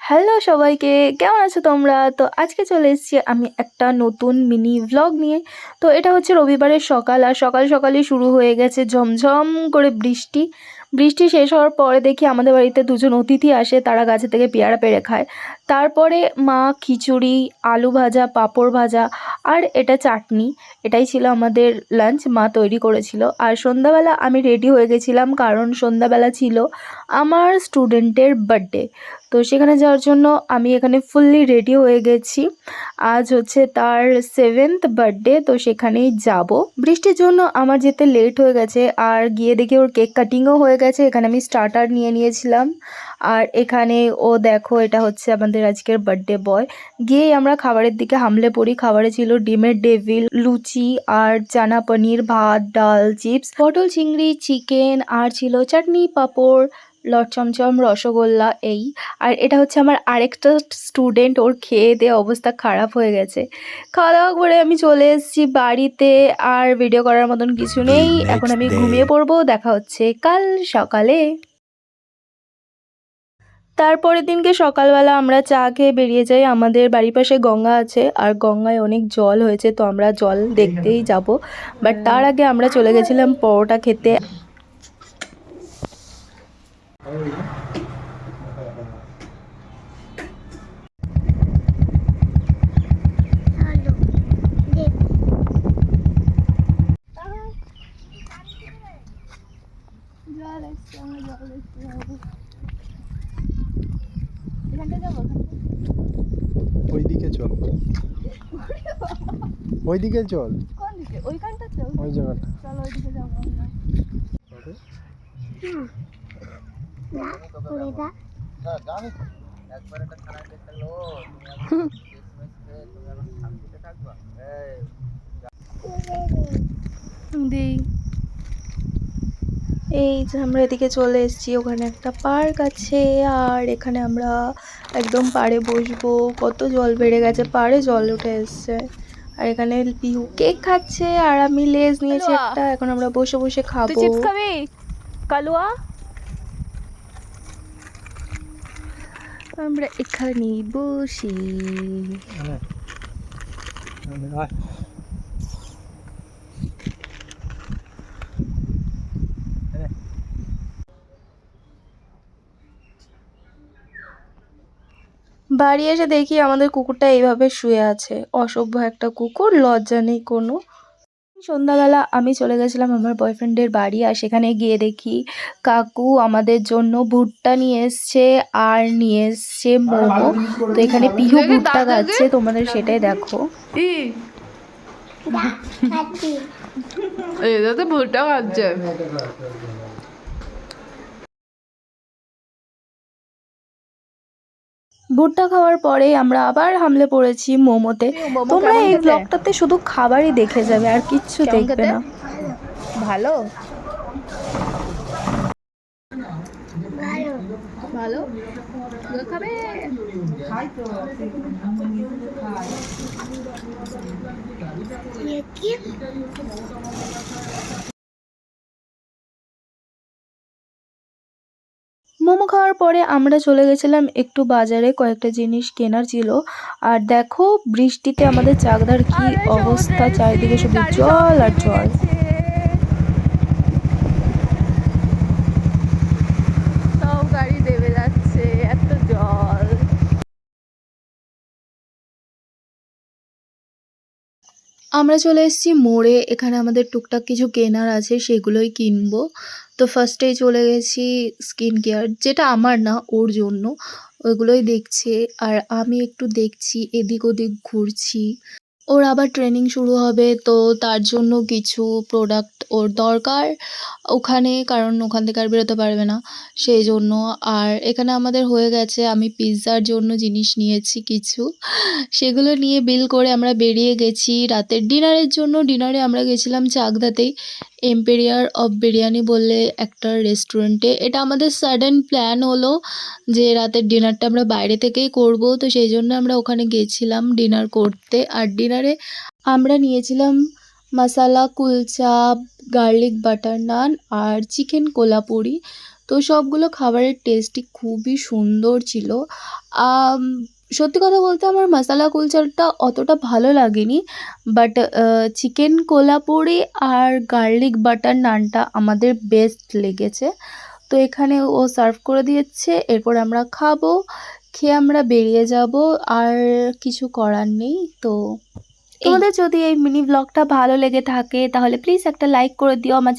Hello সবাইকে, কেমন আছো তোমরা? তো আজকে চলে এসেছি আমি একটা নতুন মিনি ভ্লগ নিয়ে। তো এটা হচ্ছে রবিবারের সকাল, আর সকাল সকালই শুরু হয়ে গেছে ঝমঝম করে বৃষ্টি। বৃষ্টি শেষ হওয়ার পরে দেখি আমাদের বাড়িতে দুজন অতিথি আসে, তারা গাছে থেকে পেয়ারা পেড়ে খায়। তারপরে মা খিচুড়ি, আলু ভাজা, পাঁপড় ভাজা আর এটা চাটনি, এটাই ছিল আমাদের লাঞ্চ, মা তৈরি করেছিল। আর সন্ধ্যাবেলা আমি রেডি হয়ে গেছিলাম, কারণ সন্ধ্যাবেলা ছিল আমার স্টুডেন্টের বার্থডে। তো সেখানে যাওয়ার জন্য আমি এখানে ফুললি রেডি হয়ে গেছি। আজ হচ্ছে তার 7th বার্থডে, তো সেখানেই যাব। বৃষ্টির জন্য আমার যেতে লেট হয়ে গেছে, আর গিয়ে দেখি ওর কেক কাটিংও হয়ে গেছে। এখানে আমি স্টার্টার নিয়ে নিয়েছিলাম, আর এখানে ও দেখো, এটা হচ্ছে আমাদের আজকের বার্থডে বয়। গিয়েই আমরা খাবারের দিকে হামলে পড়ি। খাবারে ছিল ডিমের ডেভিল, লুচি আর চানা পনির, ভাত, ডাল, চিপস, পটল চিংড়ি, চিকেন, আর ছিল চাটনি, পাঁপড়, লট চমচম, রসগোল্লা এই। আর এটা হচ্ছে আমার আরেকটা স্টুডেন্ট, ওর খেয়ে দিয়ে অবস্থা খারাপ হয়ে গেছে। খাওয়া দাওয়া করে আমি চলে এসেছি বাড়িতে, আর ভিডিও করার মতন কিছু নেই। এখন আমি ঘুমিয়ে পড়বো। দেখা হচ্ছে কাল সকালে। তারপরের দিনকে সকালবেলা আমরা চা খেয়ে বেরিয়ে যাই। আমাদের বাড়ির পাশে গঙ্গা আছে, আর গঙ্গায় অনেক জল হয়েছে, তো আমরা জল দেখতেই যাব। বাট তার আগে আমরা চলে গেছিলাম পরোটা খেতে। ওইদিকে চল, ওইদিকে চল। কোন দিকে? ওইখানটা চল, ওই জায়গাটা চলো ওইদিকে যাবো আমরা। এই যে আমরা এদিকে চলে এসেছি, ওখানে একটা পার্ক আছে, আর এখানে আমরা একদম পাড়ে বসবো। কত জল বেড়ে গেছে, পাড়ে জল উঠে এসছে। আর এখানে পিহু কেক খাচ্ছে, আর আমি লেজ নিয়েছি একটা, এখন আমরা বসে বসে খাবো। তুই চিপস খাবি? কালুয়া, আমরা এখানে বসি। বাড়ি এসে দেখি আমাদের কুকুরটা এইভাবে শুয়ে আছে। অসভ্য একটা কুকুর, লজ্জা নেই কোনো। সন্ধ্যাবেলা আমি চলে গেছিলাম আমার বয়ফ্রেন্ডের বাড়ি, আর সেখানে গিয়ে দেখি কাকু আমাদের জন্য ভুট্টা নিয়ে এসছে, আর নিয়ে এসছে মোমো। তো এখানে পিহু ভুট্টা খাচ্ছে, তোমাদের সেটাই দেখো। ভুট্টা খাচ্ছে। ভুট্টা খাওয়ার পরে আমরা আবার হামলে পড়েছি মোমোতে। তোমরা এই ব্লগটাতে শুধু খাবারই দেখে যাবে, আর কিচ্ছু দেখবে না। ভালো ভালো খাবে। মোমো খাওয়ার পরে আমরা চলে গেছিলাম একটু বাজারে, কয়েকটা জিনিস কেনার ছিল। আর দেখো বৃষ্টিতে আমাদের চাকদার কি অবস্থা, চারিদিকে শুধু জল আর জল। সব গাড়ি দেবে যাচ্ছে, এত জল। আমরা চলে এসেছি মোড়ে। এখানে আমাদের টুকটাক কিছু কেনার আছে, সেগুলোই কিনবো। তো ফার্স্টেই চলে গেছি স্কিন কেয়ার, যেটা আমার না, ওর জন্য, ওইগুলোই দেখছে। আর আমি একটু দেখছি, এদিক ওদিক ঘুরছি। ওর আবার ট্রেনিং শুরু হবে, তো তার জন্য কিছু প্রোডাক্ট ওর দরকার ওখানে, কারণ ওখান থেকে আর বেরোতে পারবে না, সেই জন্য। আর এখানে আমাদের হয়ে গেছে, আমি পিৎজার জন্য জিনিস নিয়েছি কিছু, সেগুলো নিয়ে বিল করে আমরা বেরিয়ে গেছি রাতের ডিনারের জন্য। ডিনারে আমরা গেছিলাম চাকদাতেই, এম্পেরিয়ার অফ বিরিয়ানি বলে একটা রেস্টুরেন্টে। এটা আমাদের সাডেন প্ল্যান হলো যে রাতের ডিনারটা আমরা বাইরে থেকেই করব, তো সেই জন্য আমরা ওখানে গেছিলাম ডিনার করতে। আর ডিনারে আমরা নিয়েছিলাম মশালা কুলচা, গার্লিক বাটার নান আর চিকেন কোলাপুরি। তো সবগুলো খাবারের টেস্টই খুবই সুন্দর ছিল। আম সত্যি কথা বলতে আমার মাসালা কুলচাটা অতটা ভালো লাগেনি। বাট চিকেন কোলাপুরি আর গার্লিক বাটার নানটা আমাদের বেস্ট লেগেছে। তো এখানে ও সার্ভ করে দিয়েছে। এরপর আমরা খাবো। খেয়ে আমরা বেরিয়ে যাবো। আর কিছু করার নেই। তো তোমাদের যদি এই মিনি ব্লগটা ভালো লেগে থাকে তাহলে প্লিজ একটা লাইক করে দিও। আমার